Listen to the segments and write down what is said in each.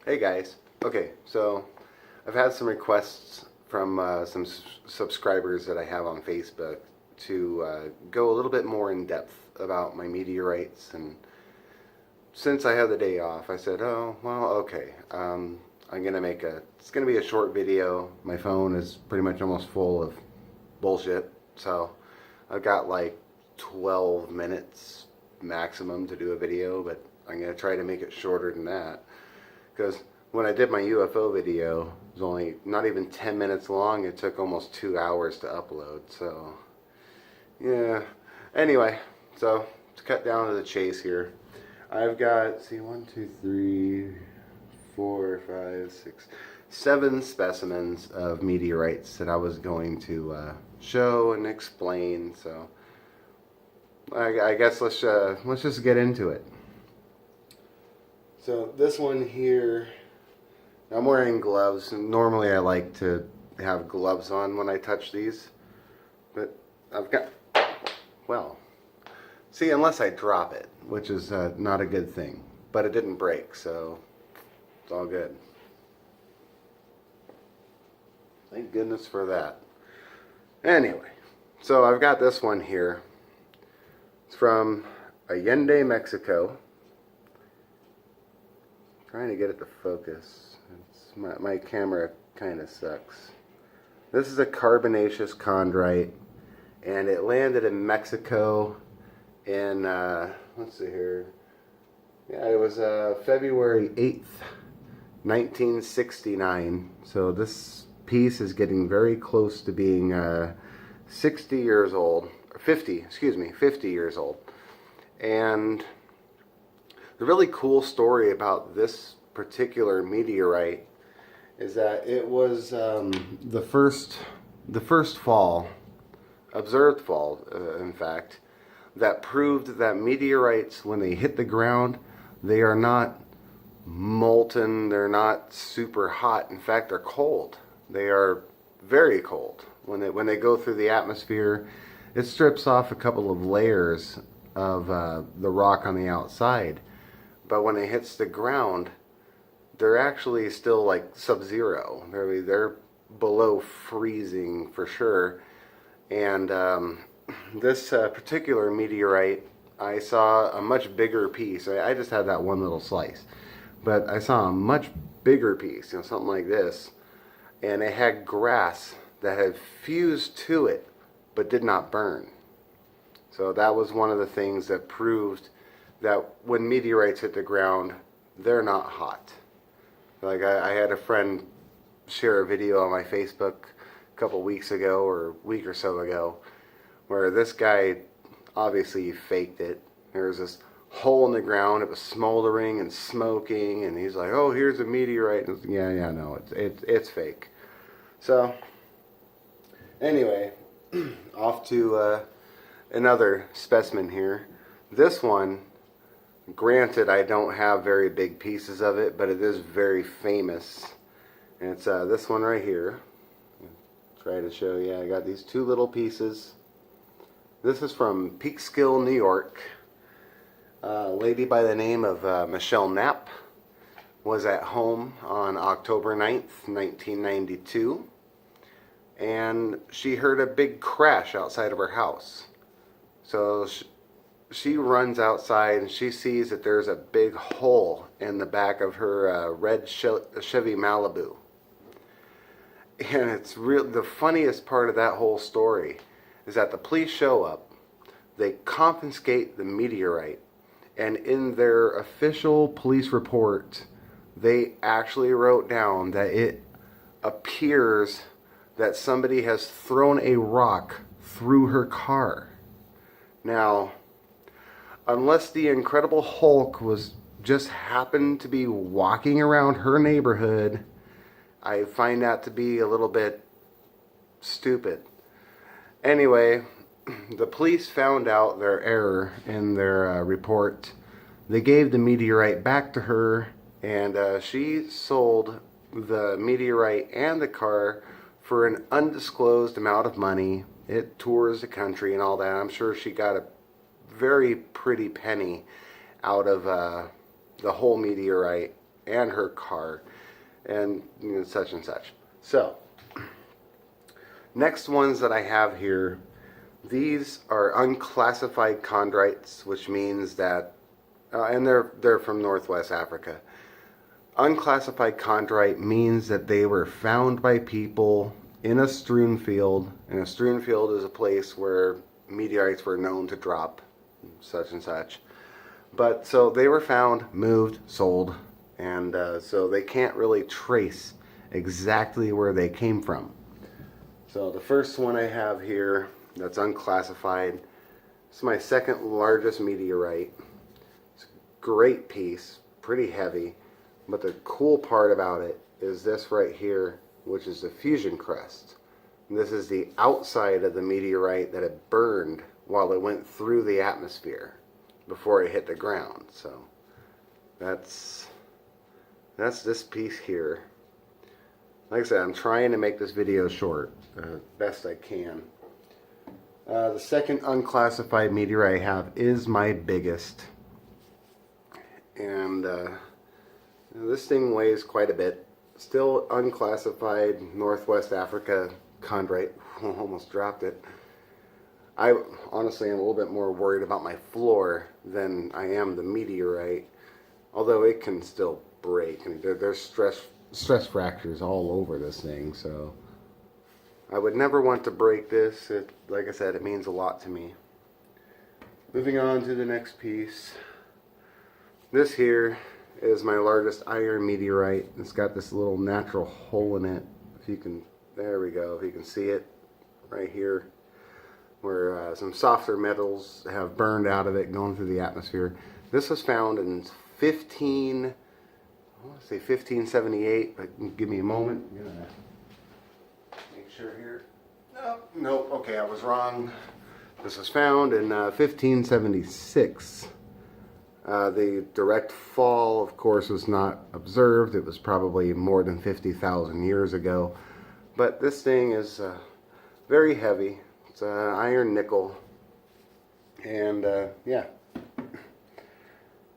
Hey guys. Okay, so I've had some requests from some subscribers that I have on Facebook to go a little bit more in depth about my meteorites. And since I had the day off, I said, oh, well, okay. I'm going to it's going to be a short video. My phone is pretty much almost full of bullshit. So I've got like 12 minutes maximum to do a video, but I'm going to try to make it shorter than that. Because when I did my UFO video, it was only not even 10 minutes long. It took almost 2 hours to upload. So, yeah. Anyway, so to cut down to the chase here, I've got, see, 1, 2, 3, 4, 5, 6, 7 specimens of meteorites that I was going to show and explain. So, I guess let's just get into it. So this one here, I'm wearing gloves. Normally I like to have gloves on when I touch these, but I've got, well, see, unless I drop it, which is not a good thing, but it didn't break, so it's all good. Thank goodness for that. Anyway, so I've got this one here. It's from Allende, Mexico. Trying to get it to focus. My camera kind of sucks. This is a carbonaceous chondrite, and it landed in Mexico in, let's see here. Yeah, it was February 8th, 1969. So this piece is getting very close to being 60 years old, or 50 years old. And the really cool story about this particular meteorite is that it was the first fall, observed fall, in fact, that proved that meteorites, when they hit the ground, they are not molten, they're not super hot. In fact, they're cold. They are very cold. When they go through the atmosphere, it strips off a couple of layers of the rock on the outside. But when it hits the ground, they're actually still like sub-zero. They're below freezing for sure. And this particular meteorite, I saw a much bigger piece. I just had that one little slice. But I saw a much bigger piece, something like this. And it had grass that had fused to it, but did not burn. So that was one of the things that proved that when meteorites hit the ground, they're not hot. Like I had a friend share a video on my Facebook a couple weeks ago, or a week or so ago, where this guy obviously faked it. There was this hole in the ground, it was smoldering and smoking, and he's like, oh, here's a meteorite. And yeah, no, it's fake. So anyway, off to another specimen here. This one, granted, I don't have very big pieces of it, but it is very famous. And it's this one right here. Try to show you. I got these two little pieces. This is from Peekskill, New York. A lady by the name of Michelle Knapp was at home on October 9th, 1992. And she heard a big crash outside of her house. So she runs outside and she sees that there's a big hole in the back of her red Chevy Malibu. And it's the funniest part of that whole story is that the police show up, they confiscate the meteorite, and in their official police report, they actually wrote down that it appears that somebody has thrown a rock through her car. Now, unless the Incredible Hulk was just happened to be walking around her neighborhood, I find that to be a little bit stupid. Anyway, the police found out their error in their report. They gave the meteorite back to her, and she sold the meteorite and the car for an undisclosed amount of money. It tours the country and all that. I'm sure she got a very pretty penny out of the whole meteorite. and her car, and such and such. So, next ones that I have here, these are unclassified chondrites, which means that, and they're from Northwest Africa. Unclassified chondrite means that they were found by people in a strewn field, and a strewn field is a place where meteorites were known to drop, such and such. But so they were found, moved, sold, and so they can't really trace exactly where they came from. So the first one I have here that's unclassified, it's my second largest meteorite. It's a great piece, pretty heavy, but the cool part about it is this right here, which is the fusion crust. And this is the outside of the meteorite that had burned while it went through the atmosphere before it hit the ground. So that's this piece here. Like I said, I'm trying to make this video short, best I can. The second unclassified meteorite I have is my biggest, and this thing weighs quite a bit. Still unclassified, Northwest Africa chondrite. Almost dropped it. I honestly am a little bit more worried about my floor than I am the meteorite, although it can still break, and there's stress fractures all over this thing, so I would never want to break this. Like I said, it means a lot to me. Moving on to the next piece. This here is my largest iron meteorite. It's got this little natural hole in it. If you can, there we go. If you can see it right here, where some softer metals have burned out of it, going through the atmosphere. This was found in 1578, but give me a moment. I'm gonna make sure here. Nope, okay, I was wrong. This was found in 1576. The direct fall, of course, was not observed. It was probably more than 50,000 years ago. But this thing is very heavy. It's iron nickel. And yeah.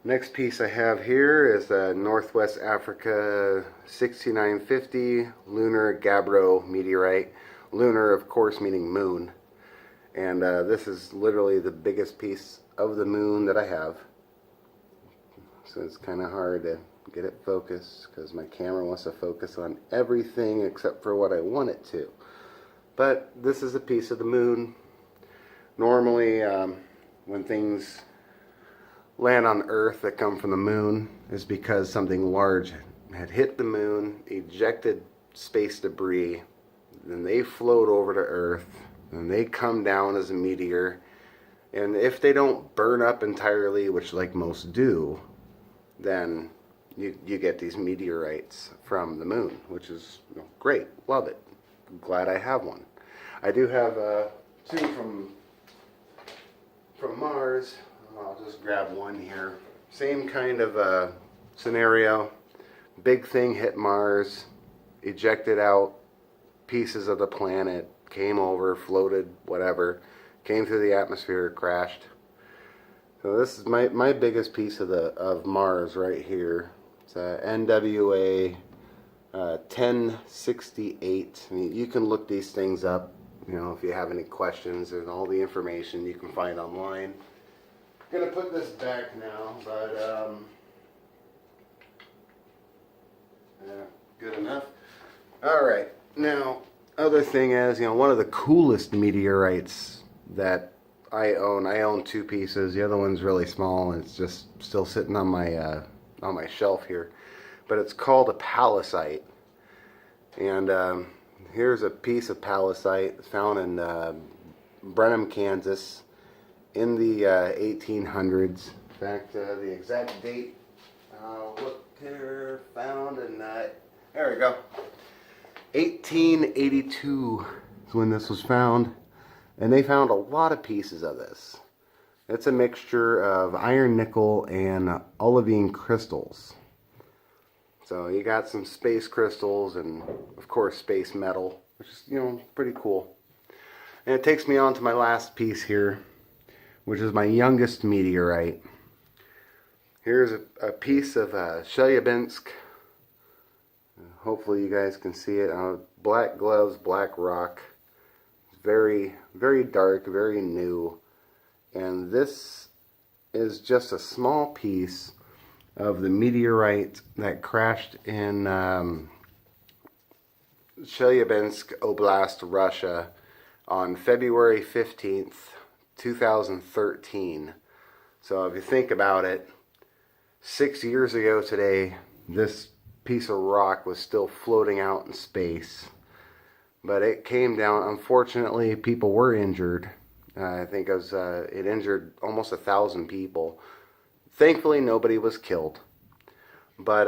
Next piece I have here is Northwest Africa 6950 Lunar Gabbro meteorite. Lunar, of course, meaning moon. And this is literally the biggest piece of the moon that I have. So it's kind of hard to get it focused because my camera wants to focus on everything except for what I want it to. But this is a piece of the moon. Normally, when things land on Earth that come from the moon is because something large had hit the moon, ejected space debris, then they float over to Earth, and they come down as a meteor. And if they don't burn up entirely, which like most do, then you get these meteorites from the moon, which is great. Love it. Glad I have one. I do have two from Mars. I'll just grab one here. Same kind of scenario. Big thing hit Mars, ejected out pieces of the planet, came over, floated, whatever, came through the atmosphere, crashed. So this is my biggest piece of Mars right here. It's a NWA 1068. I mean, you can look these things up, if you have any questions. There's all the information you can find online. I'm gonna put this back now, but good enough. All right, now other thing is, one of the coolest meteorites that I own two pieces. The other one's really small, and it's just still sitting on my shelf here. But it's called a palisite, and here's a piece of palisite found in Brenham, Kansas, in the 1800s. In fact, the exact date, look here, found in there we go, 1882 is when this was found. And they found a lot of pieces of this. It's a mixture of iron, nickel, and olivine crystals. So you got some space crystals and, of course, space metal, which is, pretty cool. And it takes me on to my last piece here, which is my youngest meteorite. Here's a piece of Chelyabinsk. Hopefully you guys can see it. Black gloves, black rock. Very, very dark, very new. And this is just a small piece of the meteorite that crashed in Chelyabinsk Oblast, Russia on February 15th, 2013. So if you think about it, 6 years ago today, this piece of rock was still floating out in space. But it came down. Unfortunately, people were injured. I think it injured almost 1,000 people. Thankfully, nobody was killed. But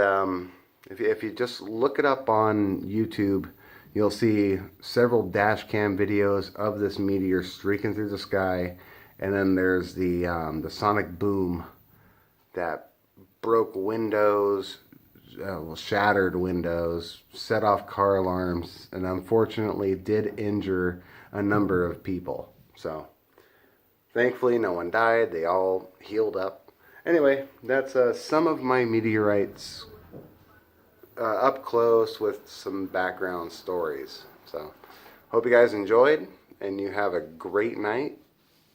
if you just look it up on YouTube, you'll see several dash cam videos of this meteor streaking through the sky. And then there's the sonic boom that broke windows, shattered windows, set off car alarms, and unfortunately did injure a number of people. So thankfully no one died. They all healed up. Anyway, that's some of my meteorites up close with some background stories. So hope you guys enjoyed, and you have a great night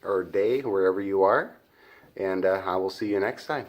or day wherever you are, and I will see you next time.